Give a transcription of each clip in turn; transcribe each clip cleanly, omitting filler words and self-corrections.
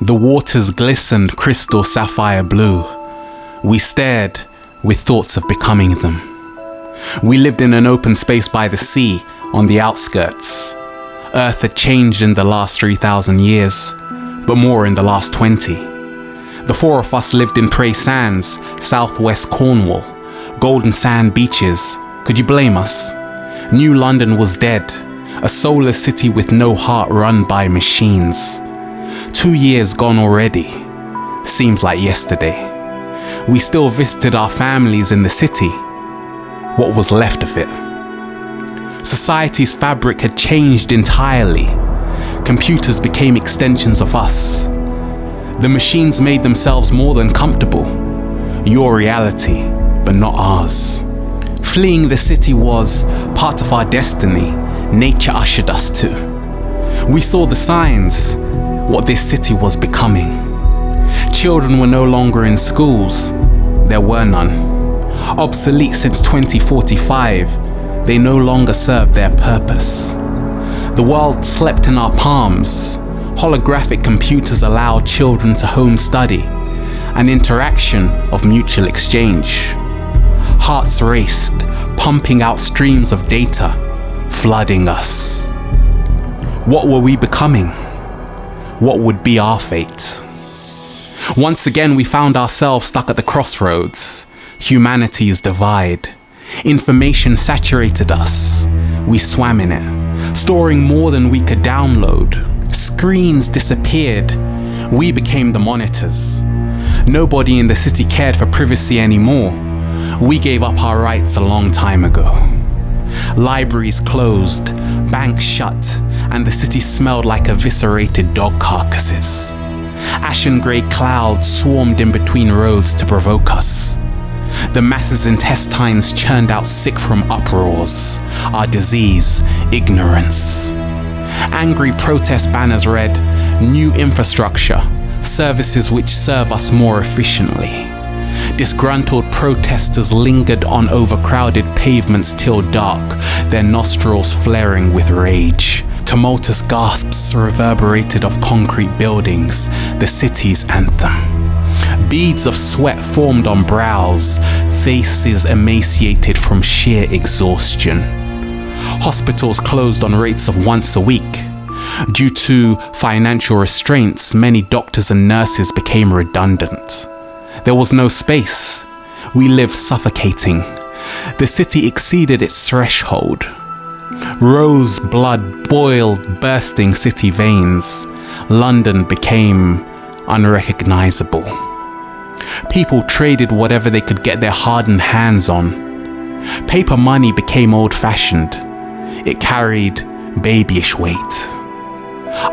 The waters glistened crystal sapphire blue. We stared with thoughts of becoming them. We lived in an open space by the sea on the outskirts. Earth had changed in the last 3,000 years, but more in the last 20. The four of us lived in Prey Sands, southwest Cornwall. Golden sand beaches. Could you blame us? New London was dead, a soulless city with no heart, run by machines. 2 years gone already. Seems like yesterday. We still visited our families in the city. What was left of it? Society's fabric had changed entirely. Computers became extensions of us. The machines made themselves more than comfortable. Your reality, but not ours. Fleeing the city was part of our destiny. Nature ushered us to. We saw the signs, what this city was becoming. Children were no longer in schools. There were none. Obsolete since 2045, they no longer served their purpose. The world slept in our palms. Holographic computers allowed children to home study, an interaction of mutual exchange. Hearts raced, pumping out streams of data, flooding us. What were we becoming? What would be our fate? Once again, we found ourselves stuck at the crossroads. Humanity's divide. Information saturated us. We swam in it, storing more than we could download. Screens disappeared. We became the monitors. Nobody in the city cared for privacy anymore. We gave up our rights a long time ago. Libraries closed, banks shut, and the city smelled like eviscerated dog carcasses. Ashen grey clouds swarmed in between roads to provoke us. The masses' intestines churned out sick from uproars, our disease, ignorance. Angry protest banners read, "New infrastructure, services which serve us more efficiently." Disgruntled protesters lingered on overcrowded pavements till dark, their nostrils flaring with rage. Tumultuous gasps reverberated off concrete buildings, the city's anthem. Beads of sweat formed on brows, faces emaciated from sheer exhaustion. Hospitals closed on rates of once a week. Due to financial restraints, many doctors and nurses became redundant. There was no space. We lived suffocating. The city exceeded its threshold. Rose blood boiled, bursting city veins. London became unrecognizable. People traded whatever they could get their hardened hands on. Paper money became old-fashioned. It carried babyish weight.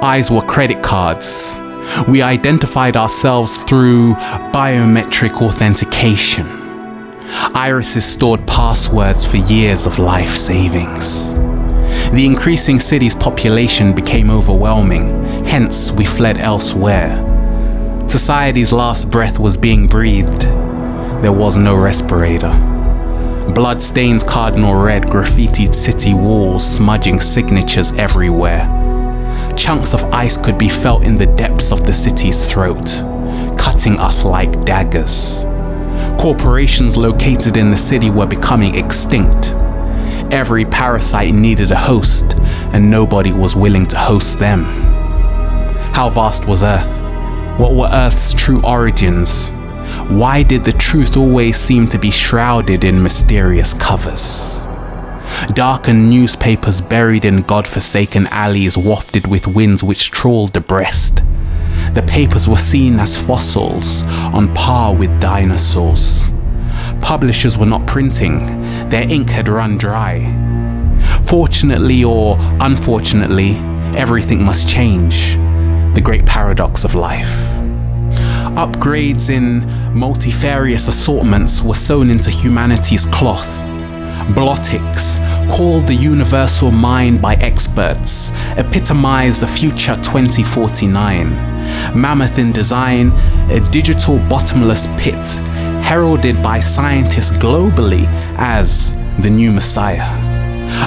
Eyes were credit cards. We identified ourselves through biometric authentication. Irises stored passwords for years of life savings. The increasing city's population became overwhelming, hence we fled elsewhere. Society's last breath was being breathed. There was no respirator. Blood stains cardinal red graffitied city walls, smudging signatures everywhere. Chunks of ice could be felt in the depths of the city's throat, cutting us like daggers. Corporations located in the city were becoming extinct. Every parasite needed a host, and nobody was willing to host them. How vast was Earth? What were Earth's true origins? Why did the truth always seem to be shrouded in mysterious covers? Darkened newspapers buried in godforsaken alleys wafted with winds which trawled the breast. The papers were seen as fossils, on par with dinosaurs. Publishers were not printing, their ink had run dry. Fortunately or unfortunately, everything must change. The great paradox of life. Upgrades in multifarious assortments were sewn into humanity's cloth. Blotics, called the universal mind by experts, epitomize the future 2049. Mammoth in design, a digital bottomless pit, heralded by scientists globally as the new messiah.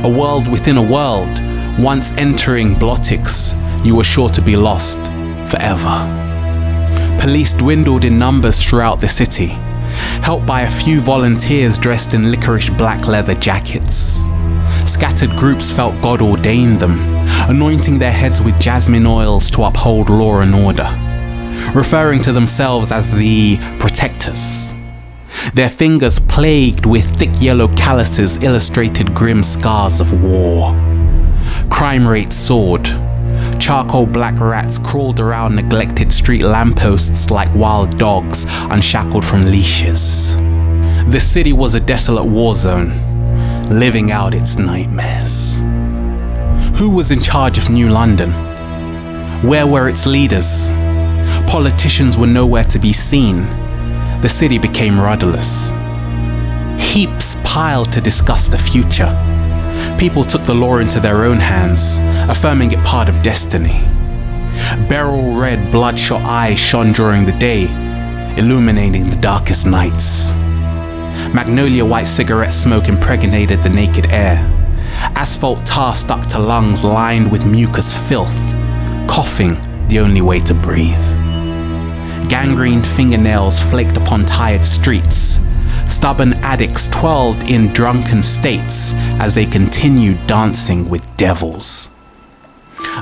A world within a world. Once entering Blotics, you were sure to be lost forever. Police dwindled in numbers throughout the city, helped by a few volunteers dressed in licorice black leather jackets. Scattered groups felt God ordained them, anointing their heads with jasmine oils to uphold law and order, referring to themselves as the protectors. Their fingers plagued with thick yellow calluses illustrated grim scars of war. Crime rates soared. Charcoal black rats crawled around neglected street lampposts like wild dogs unshackled from leashes. The city was a desolate war zone, living out its nightmares. Who was in charge of New London? Where were its leaders? Politicians were nowhere to be seen. The city became rudderless. Heaps piled to discuss the future. People took the law into their own hands, affirming it part of destiny. Beryl red, bloodshot eyes shone during the day, illuminating the darkest nights. Magnolia white cigarette smoke impregnated the naked air. Asphalt tar stuck to lungs lined with mucus filth, coughing the only way to breathe. Gangrened fingernails flaked upon tired streets. Stubborn addicts twirled in drunken states as they continued dancing with devils.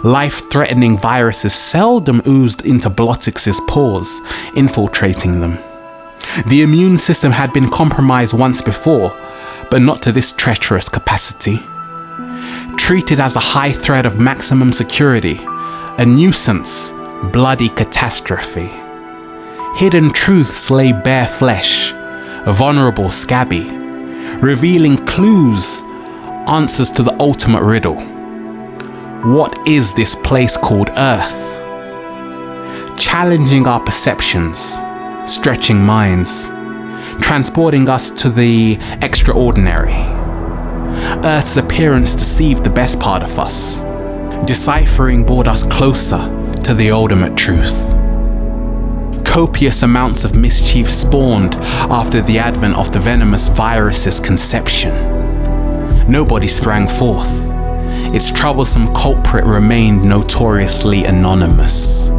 Life-threatening viruses seldom oozed into Blottix's pores, infiltrating them. The immune system had been compromised once before, but not to this treacherous capacity. Treated as a high threat of maximum security, a nuisance, bloody catastrophe. Hidden truths lay bare flesh, vulnerable, scabby, revealing clues, answers to the ultimate riddle. What is this place called Earth? Challenging our perceptions, stretching minds, transporting us to the extraordinary. Earth's appearance deceived the best part of us. Deciphering brought us closer to the ultimate truth. Copious amounts of mischief spawned after the advent of the venomous virus's conception. Nobody sprang forth. Its troublesome culprit remained notoriously anonymous.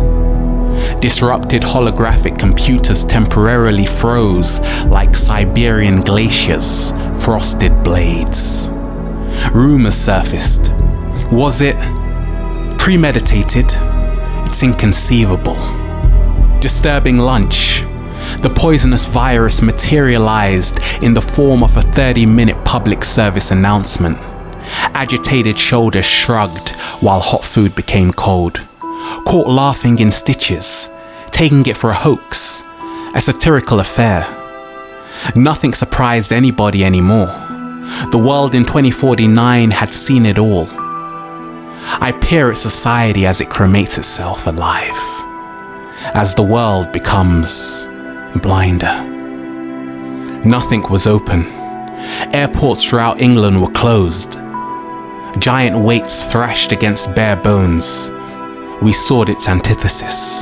Disrupted holographic computers temporarily froze like Siberian glaciers, frosted blades. Rumors surfaced. Was it premeditated? It's inconceivable. Disturbing lunch. The poisonous virus materialized in the form of a 30-minute public service announcement. Agitated shoulders shrugged while hot food became cold. Caught laughing in stitches, taking it for a hoax, a satirical affair. Nothing surprised anybody anymore. The world in 2049 had seen it all. I peer at society as it cremates itself alive, as the world becomes blinder. Nothing was open. Airports throughout England were closed. Giant weights thrashed against bare bones. We sought its antithesis.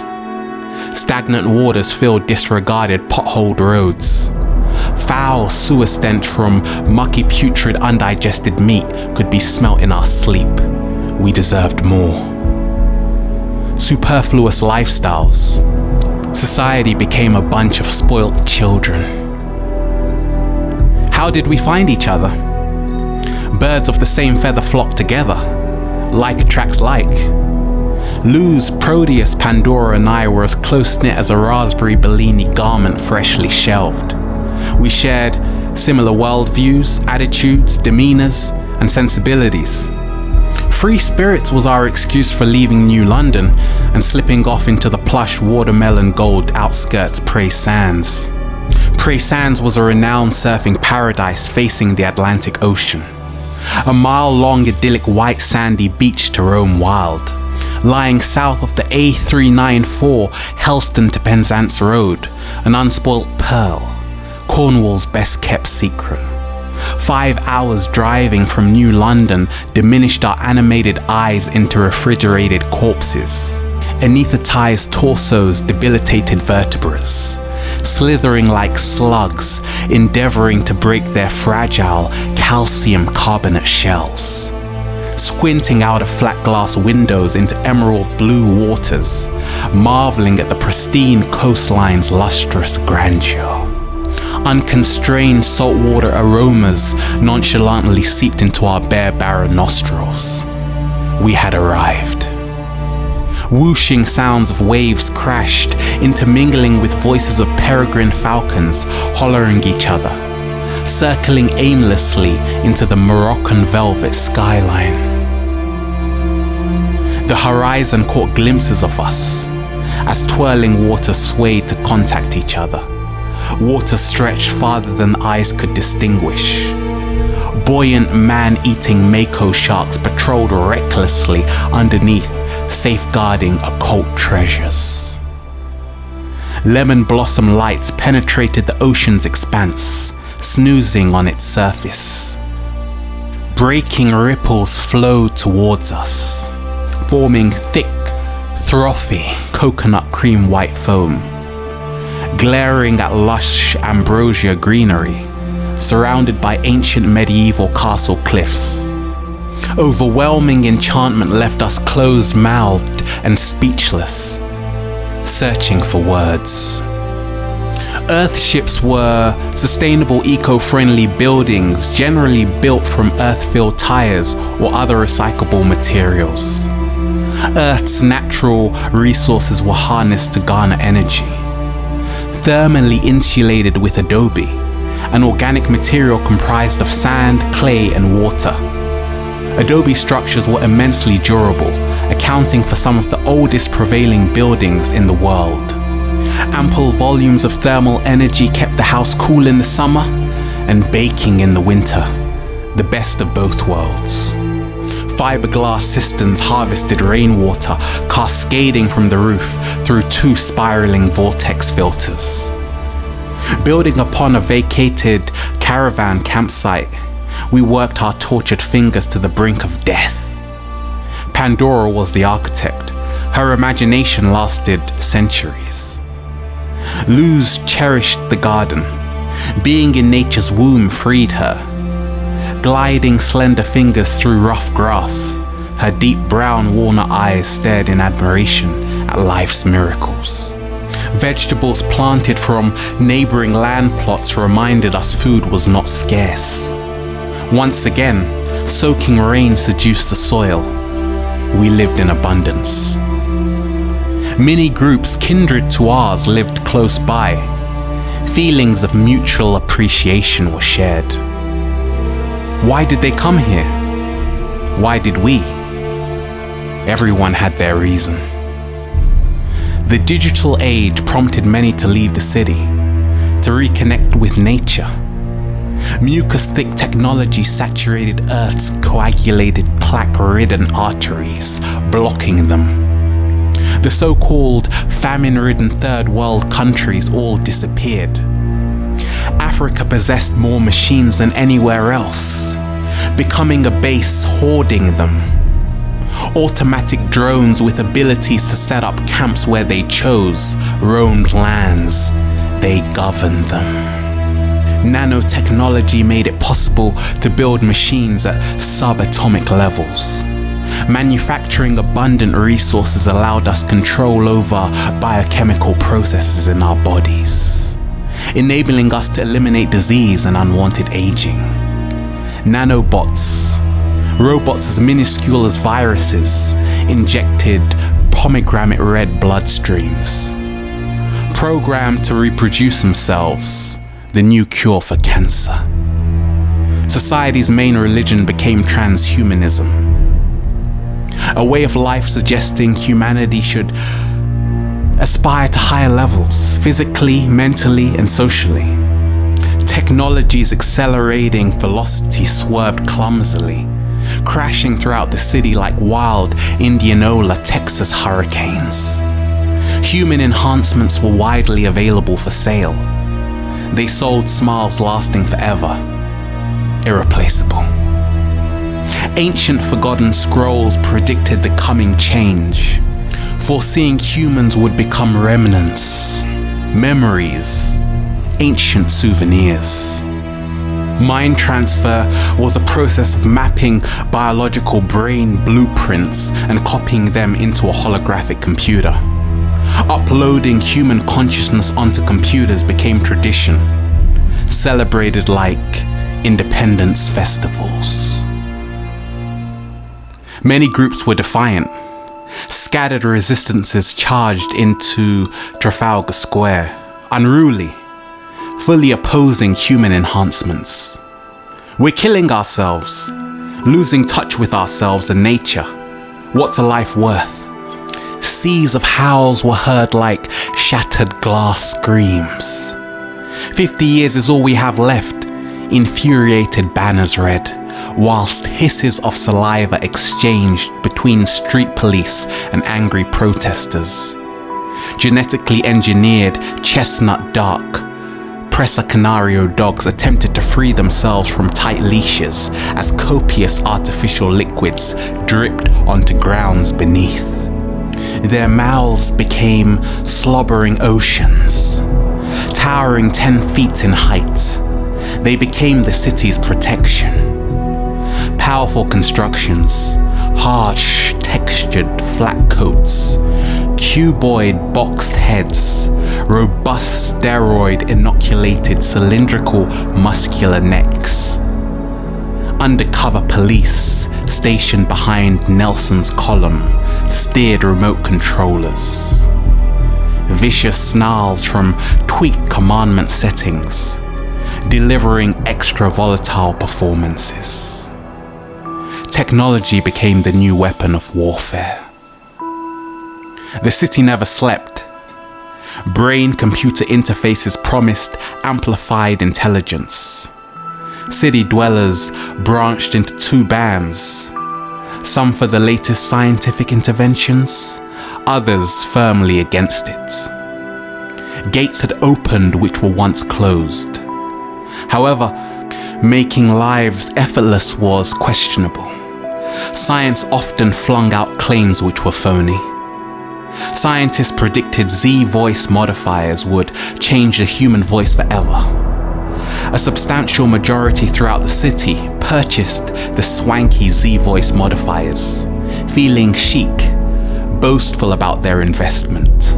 Stagnant waters filled disregarded potholed roads. Foul sewer stench from mucky, putrid, undigested meat could be smelt in our sleep. We deserved more. Superfluous lifestyles. Society became a bunch of spoilt children. How did we find each other? Birds of the same feather flock together. Like attracts like. Luz, Proteus, Pandora and I were as close-knit as a raspberry Bellini garment freshly shelved. We shared similar worldviews, attitudes, demeanors, and sensibilities. Free spirits was our excuse for leaving New London and slipping off into the plush watermelon gold outskirts Prey Sands. Prey Sands was a renowned surfing paradise facing the Atlantic Ocean. A mile-long idyllic white sandy beach to roam wild. Lying south of the A394 Helston to Penzance Road, an unspoilt pearl, Cornwall's best-kept secret. 5 hours driving from New London diminished our animated eyes into refrigerated corpses. Anesthetized torsos debilitated vertebrae, slithering like slugs, endeavoring to break their fragile calcium carbonate shells. squinting out of flat glass windows into emerald blue waters, marveling at the pristine coastline's lustrous grandeur. Unconstrained saltwater aromas nonchalantly seeped into our bare barren nostrils. We had arrived. Whooshing sounds of waves crashed, intermingling with voices of peregrine falcons hollering each other, circling aimlessly into the Moroccan velvet skyline. The horizon caught glimpses of us as twirling waters swayed to contact each other. Water stretched farther than eyes could distinguish. Buoyant man-eating mako sharks patrolled recklessly underneath, safeguarding occult treasures. Lemon blossom lights penetrated the ocean's expanse, snoozing on its surface. Breaking ripples flowed towards us, forming thick, frothy coconut cream white foam, glaring at lush ambrosia greenery, surrounded by ancient medieval castle cliffs. Overwhelming enchantment left us closed-mouthed and speechless, searching for words. Earthships were sustainable eco-friendly buildings generally built from earth-filled tires or other recyclable materials. Earth's natural resources were harnessed to garner energy. Thermally insulated with adobe, an organic material comprised of sand, clay, and water. Adobe structures were immensely durable, accounting for some of the oldest prevailing buildings in the world. Ample volumes of thermal energy kept the house cool in the summer and baking in the winter, the best of both worlds. Fiberglass cisterns harvested rainwater, cascading from the roof through two spiraling vortex filters. Building upon a vacated caravan campsite, we worked our tortured fingers to the brink of death. Pandora was the architect. Her imagination lasted centuries. Luz cherished the garden. Being in nature's womb freed her. Gliding slender fingers through rough grass, her deep brown walnut eyes stared in admiration at life's miracles. Vegetables planted from neighboring land plots reminded us food was not scarce. Once again, soaking rain seduced the soil. We lived in abundance. Many groups kindred to ours lived close by. Feelings of mutual appreciation were shared. Why did they come here? Why did we? Everyone had their reason. The digital age prompted many to leave the city, to reconnect with nature. Mucus-thick technology saturated Earth's coagulated plaque-ridden arteries, blocking them. The so-called famine-ridden third world countries all disappeared. Africa possessed more machines than anywhere else, becoming a base hoarding them. Automatic drones with abilities to set up camps where they chose, roamed lands, they governed them. Nanotechnology made it possible to build machines at subatomic levels. Manufacturing abundant resources allowed us control over biochemical processes in our bodies, enabling us to eliminate disease and unwanted aging. Nanobots, robots as minuscule as viruses, injected pomegranate red bloodstreams. Programmed to reproduce themselves, the new cure for cancer. Society's main religion became transhumanism, a way of life suggesting humanity should aspire to higher levels, physically, mentally, and socially. Technology's accelerating velocity swerved clumsily, crashing throughout the city like wild Indianola, Texas hurricanes. Human enhancements were widely available for sale. They sold smiles lasting forever, irreplaceable. Ancient forgotten scrolls predicted the coming change, foreseeing humans would become remnants, memories, ancient souvenirs. Mind transfer was a process of mapping biological brain blueprints and copying them into a holographic computer. Uploading human consciousness onto computers became tradition, celebrated like independence festivals. Many groups were defiant. Scattered resistances charged into Trafalgar Square, unruly, fully opposing human enhancements. We're killing ourselves, losing touch with ourselves and nature. What's a life worth? Seas of howls were heard like shattered glass screams. 50 years is all we have left, infuriated banners read, whilst hisses of saliva exchanged between street police and angry protesters. Genetically engineered chestnut dark Presa Canario dogs attempted to free themselves from tight leashes as copious artificial liquids dripped onto grounds beneath. Their mouths became slobbering oceans, towering 10 feet in height. They became the city's protection. Powerful constructions, harsh, textured flat coats, cuboid boxed heads, robust steroid-inoculated cylindrical muscular necks. Undercover police stationed behind Nelson's column steered remote controllers. Vicious snarls from tweaked commandment settings, delivering extra volatile performances. Technology became the new weapon of warfare. The city never slept. Brain-computer interfaces promised amplified intelligence. City dwellers branched into two bands, some for the latest scientific interventions, others firmly against it. Gates had opened which were once closed. However, making lives effortless was questionable. Science often flung out claims which were phony. Scientists predicted Z voice modifiers would change the human voice forever. A substantial majority throughout the city purchased the swanky Z voice modifiers, feeling chic, boastful about their investment.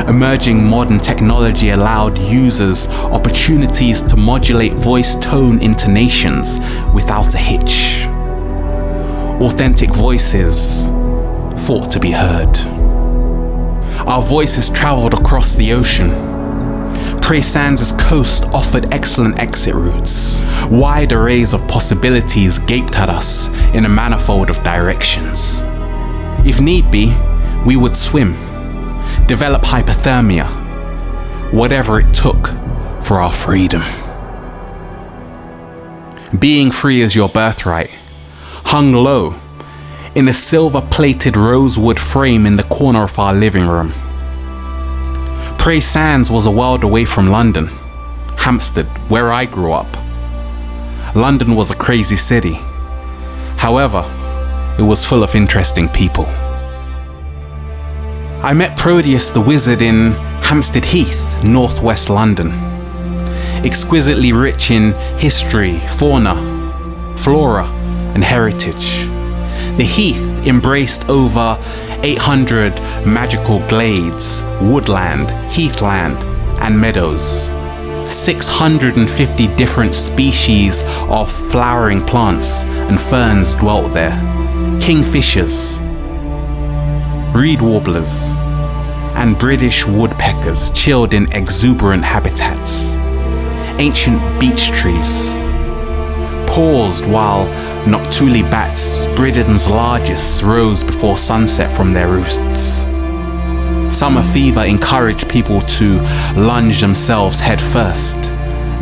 Emerging modern technology allowed users opportunities to modulate voice tone intonations without a hitch. Authentic voices fought to be heard. Our voices traveled across the ocean. Prey Sands' coast offered excellent exit routes. Wide arrays of possibilities gaped at us in a manifold of directions. If need be, we would swim, develop hypothermia, whatever it took for our freedom. Being free is your birthright, hung low in a silver-plated rosewood frame in the corner of our living room. Prey Sands was a world away from London, Hampstead, where I grew up. London was a crazy city. However, it was full of interesting people. I met Proteus the Wizard in Hampstead Heath, northwest London. Exquisitely rich in history, fauna, flora, and heritage. The Heath embraced over 800 magical glades, woodland, heathland, and meadows. 650 different species of flowering plants and ferns dwelt there. Kingfishers, reed warblers, and British woodpeckers chilled in exuberant habitats. Ancient beech trees paused while noctuli bats, Britain's largest, rose before sunset from their roosts. Summer fever encouraged people to lunge themselves headfirst,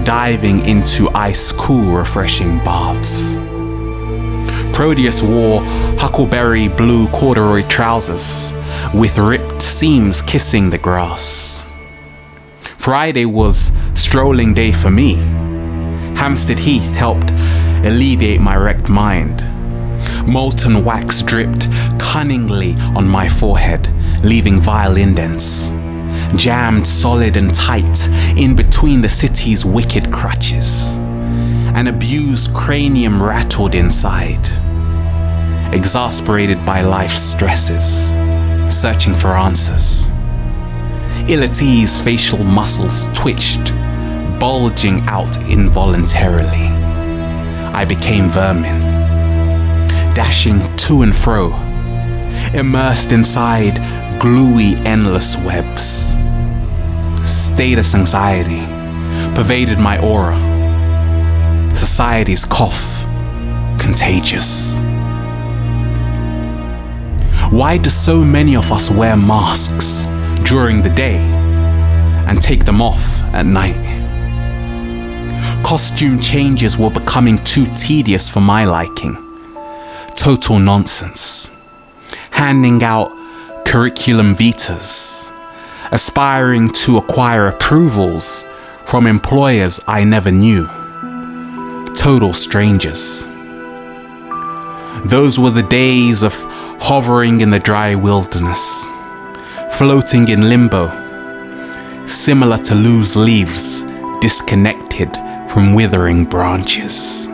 diving into ice-cool, refreshing baths. Proteus wore huckleberry blue corduroy trousers with ripped seams kissing the grass. Friday was strolling day for me. Hampstead Heath helped alleviate my wrecked mind. Molten wax dripped cunningly on my forehead, leaving vile indents, jammed solid and tight in between the city's wicked crutches. An abused cranium rattled inside, exasperated by life's stresses, searching for answers. Ill at ease, facial muscles twitched, bulging out involuntarily. I became vermin, dashing to and fro, immersed inside gluey, endless webs. Status anxiety pervaded my aura. Society's cough, contagious. Why do so many of us wear masks during the day and take them off at night? Costume changes were becoming too tedious for my liking. Total nonsense. Handing out curriculum vitas, aspiring to acquire approvals from employers I never knew. Total strangers. Those were the days of hovering in the dry wilderness, floating in limbo, similar to loose leaves disconnected from withering branches.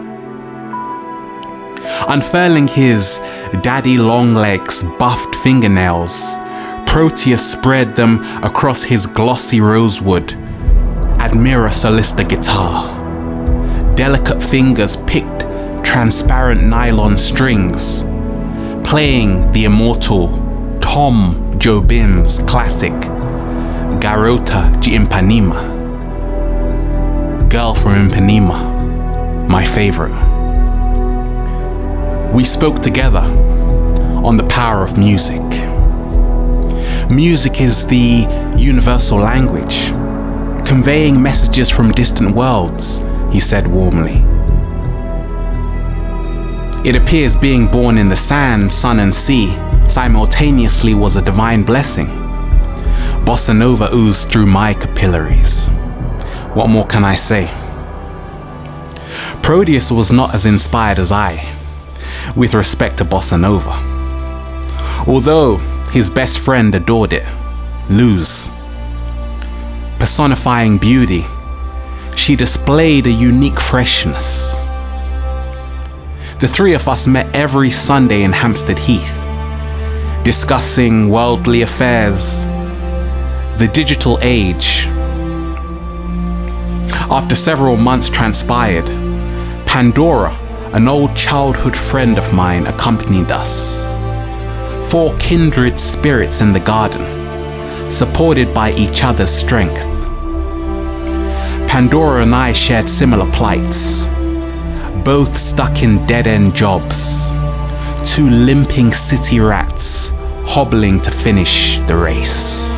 Unfurling his daddy longlegs' buffed fingernails, Proteus spread them across his glossy rosewood Admira Solista guitar. Delicate fingers picked transparent nylon strings, playing the immortal Tom Jobim's classic Garota de Ipanema. Girl from Ipanema, my favorite. We spoke together on the power of music. Music is the universal language, conveying messages from distant worlds, he said warmly. It appears being born in the sand, sun and sea simultaneously was a divine blessing. Bossa Nova oozed through my capillaries. What more can I say? Proteus was not as inspired as I, with respect to Bossa Nova. Although his best friend adored it, Luz. Personifying beauty, she displayed a unique freshness. The three of us met every Sunday in Hampstead Heath, discussing worldly affairs, the digital age. After several months transpired, Pandora, an old childhood friend of mine, accompanied us. 4 kindred spirits in the garden, supported by each other's strength. Pandora and I shared similar plights, both stuck in dead-end jobs, 2 limping city rats hobbling to finish the race.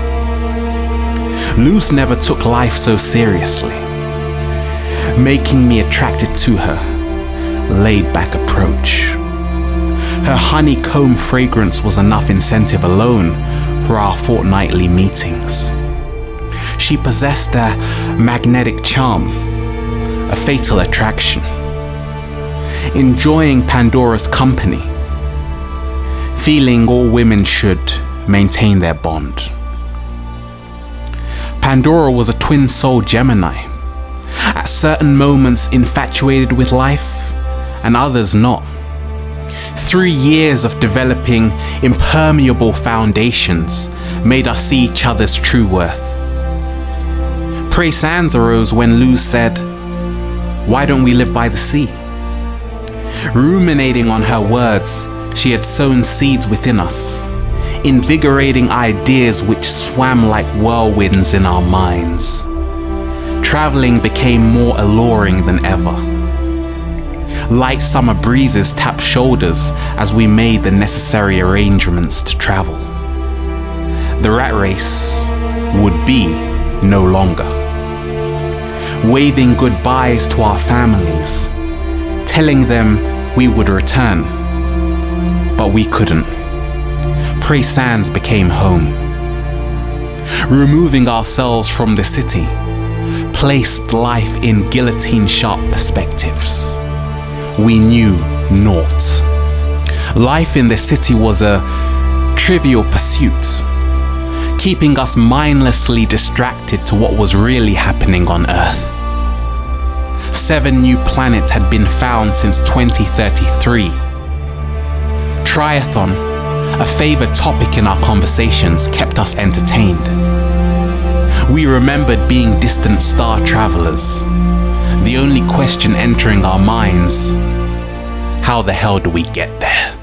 Luz never took life so seriously, making me attracted to her laid-back approach. Her honeycomb fragrance was enough incentive alone for our fortnightly meetings. She possessed a magnetic charm, a fatal attraction. Enjoying Pandora's company, feeling all women should maintain their bond. Pandora was a twin-soul Gemini, at certain moments infatuated with life, and others not. 3 years of developing impermeable foundations made us see each other's true worth. Praise Sands arose when Luz said, "Why don't we live by the sea?" Ruminating on her words, she had sown seeds within us, invigorating ideas which swam like whirlwinds in our minds. Traveling became more alluring than ever. Light summer breezes tapped shoulders as we made the necessary arrangements to travel. The rat race would be no longer. Waving goodbyes to our families, telling them we would return, but we couldn't. Praise Sands became home. Removing ourselves from the city placed life in guillotine-sharp perspectives. We knew naught. Life in the city was a trivial pursuit, keeping us mindlessly distracted to what was really happening on Earth. 7 new planets had been found since 2033. Tryathon, a favoured topic in our conversations, kept us entertained. We remembered being distant star travellers. The only question entering our minds: how the hell do we get there?